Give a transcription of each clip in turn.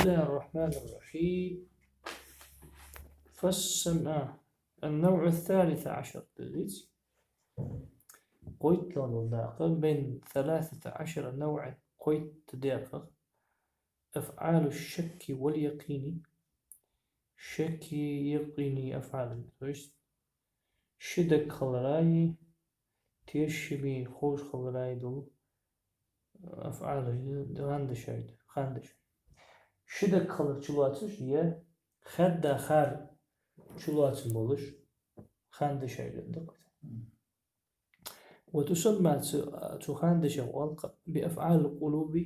الله الرحمن الرحيم. النوع الثالث عشر قلت له بين 13 نوع قلت دقيقة أفعال الشك واليقين. شك يقيني أفعال شدك خلراي تيشبي خوش خلراي دو أفعال خاندش شدك خلر چلواتش يا خد خار چلواتش بولش خاندش وتسمى خاندش بأفعال القلوب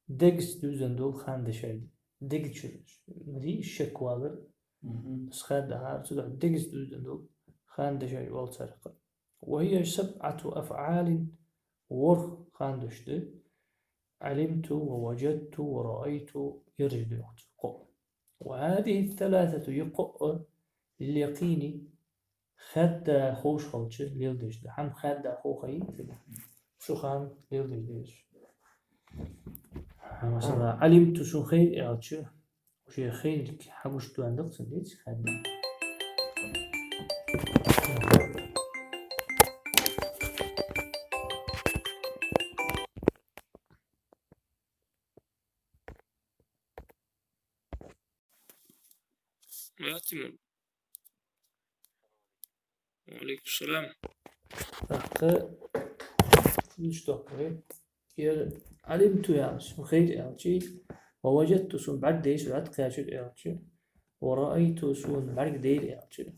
دقس دوزن دول خاندش دقس دي الشكوالر خد هار دقس دوزن دول خاندش والسرقة. وهي 7 أفعال ور خاندش دي علمت ووجدت ورأيت يرجد يقع. وهذه 3 يقع اليقيني خد خوش خلش ليلدش ده هم خد خوخي شو خان ليلدش مثلا علمت شو خير اعتش وشي خير حبوش تو عندك سنديت خد ياتي. وعليكم السلام. مش تقوي علمت يعش وخير يعشي ووجدت سون بعد ديش بعد قاشر يعشي ورأيت سون بعد دير يعشي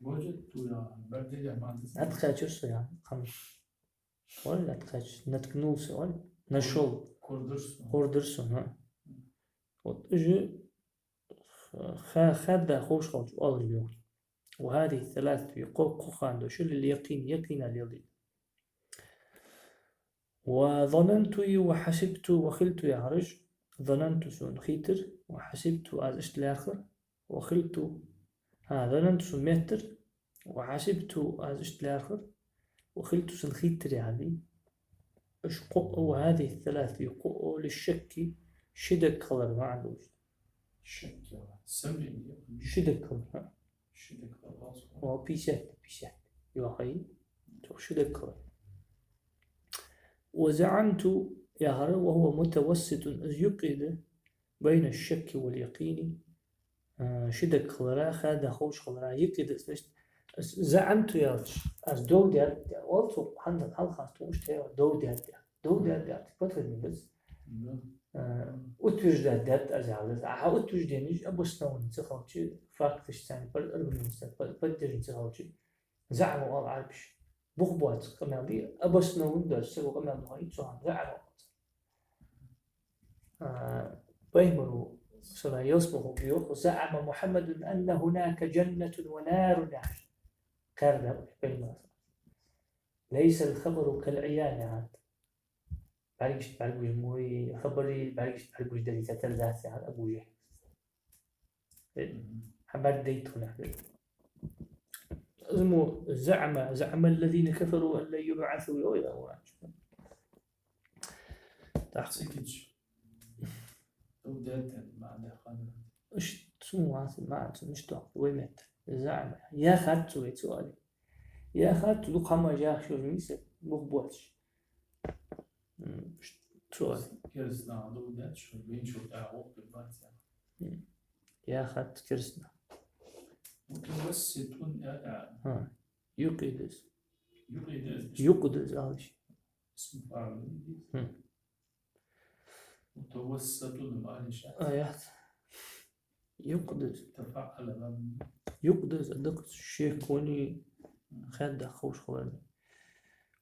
وجدت يا بعد دير ما بعد قاشر سيان خمس ولا تقاش نتكنوس ولا نشول كوردرسون ها وتجي خد خوش خالص الله اليوم. وهذه 3 يقوق خاندو شو اليقين يقين اليقين. وظننت وحسبت وخلت يعرج ظننت سون خيتر وحسبت أزشت الآخر وخلت ظننت سون متر وحسبت أزشت الآخر وخلت سون خيتر يعني اشقق. وهذه 3 يقوق للشك شدك خلر ما عندوش شك شدك خلر وبيشات يوحي شدك خلر. وزعمت يهر وهو متوسط يقيد بين الشك واليقين. شدك خلرا خاد خوش خلرا يقيد زعمت يارش از دو ديال والتو حندن هل خاص توش تيار دو ديال تفضل من بس أتوج دات أزعل أتوج دينج أبو سنون تخلشي فاكتش ثاني بالأربعين بدرين تخلشي زعموا الله عارفش بخبوات كمان دي أبوس نون داس سو كمان هاي تسوان زعلوا بيمرو صلى يصبح بيوخ زعم محمد أن هناك جنة ونار نار كرنا بيمرو ليس الخبر كالعيان عاد بعرفش موي خبري بعرفش دليل تتلذات عن أبوي حبات ديت هنا زعم الذين كفروا أن لن يبعثوا يوم تحسيكش ودات معنى خالد إيش تسمو ما مش تعرف ويمت زعم يا خد سويت سؤالي يا خد لو قام جاء شو ميس مقبوش سؤال كرسنا ودات شو بين شو تعوق بالبات يا خد كرسنا متوسط يقدس اسم فاعل متوسط معلش آيات يقدس تفعل يقدس الدقس الشيخ كوني خد خوش خواني.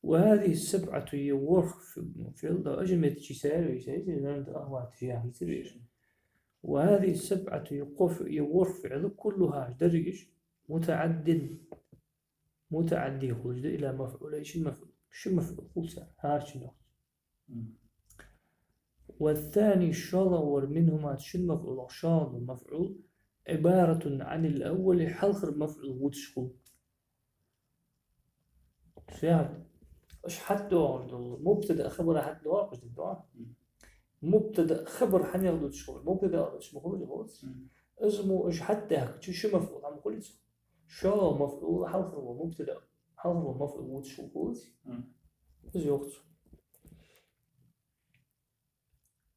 وهذه 7 يورخ في أجمة تشيسار ويسايد عند أهوات فيها يسير. وهذه 7 يورخ فعل كلها درجش متعدي خرج إلى مفعول. شو المفعول قلت هارش نقط. والثاني شاذ منهما شو المفعول شاذ المفعول عبارة عن الأول حلخر مفعول وتشخو شاهد إيش حد مبتدأ خبر حد دور مش الدعاء مبتدأ خبر حناخدو الشغل مبتدأ اسمه خلص مم. اسمه ايش حتى هيك شو مفعول عم خلص شو مفعول حرف هو مبتدأ حرف هو مفعول شو خلص مم. إيش يخص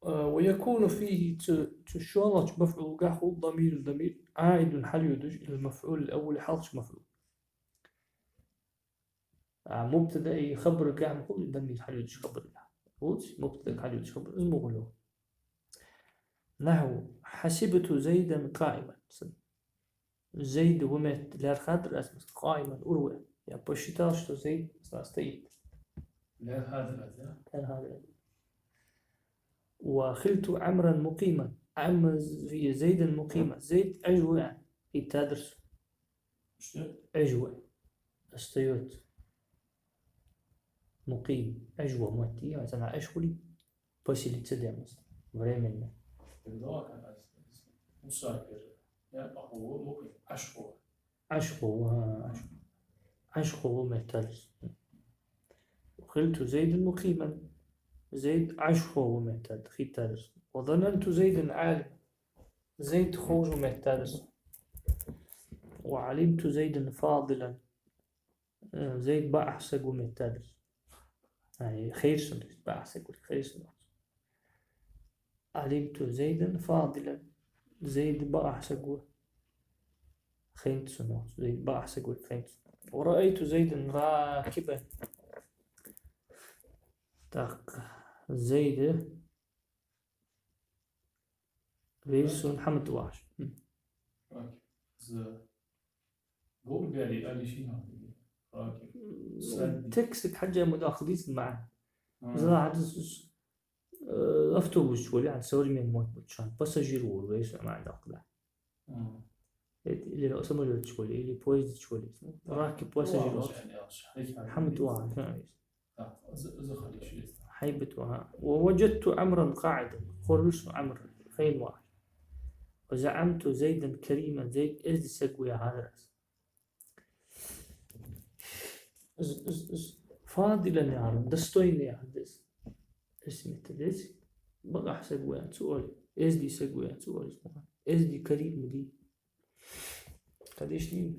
ويكون فيه تشارج مفعول قاحو ضمير عائد حل يدج إلى المفعول الأول حرف مفعول مبتدأ يخبر قاع مفعول ضمير حل يدج خبر خلص مبتدأ حل يدج خبر اسمه غلو نحو حسبت زيدا قائما زيد ومت لا خاطر اسمه قائما أروى يا بوشيتاش تو زيد استيد لا هذا كان هذا وخلت عمرا مقيما عم في زيد مقيما زيد أجوع في تدرس شو أجوع استيوت مقيم أجوع موتي مثلا أشغلي بس اللي تصدق مثلا بريمنا بالضبط كان مسافر يا هو ممكن أشهر عشقه مهتلس وخلت زيد مقيما زيد عشقه مهتل خيتلس وظننت زيد عالم زيد خوج مهتلس وعلمت زيد فاضلا زيد بأحسق مهتلس يعني خير سنة بأحسق خير سنة علمت زيدا فاضلا زيد بأحسق خينت سنة زيد بأحسق خينت ورأيت زيدا راكبا تاق زيد ليسون حمد واش راكب قول بالي قال لي شيء راكب سلبي. تكسك حاجة مداخليت معه آه. زراعة أفتوبوس شوالي عن سوري من موت بتشان باساجير وليس ما عنده أقلع اللي لو سمر شوالي اللي بويز شوالي راكب باساجير حمد واش حيبة وها ووجدت عمرا قاعدا خلص عمر خيل واحد وزعمت زيدا كريما زيد إز سقوي هذا فاضلا يا عم دستويني يا هندس اسمي تدرس بقى سقوي عن سؤال إز دي سقوي عن سؤال اسمه إز دي كريم دي قديش دي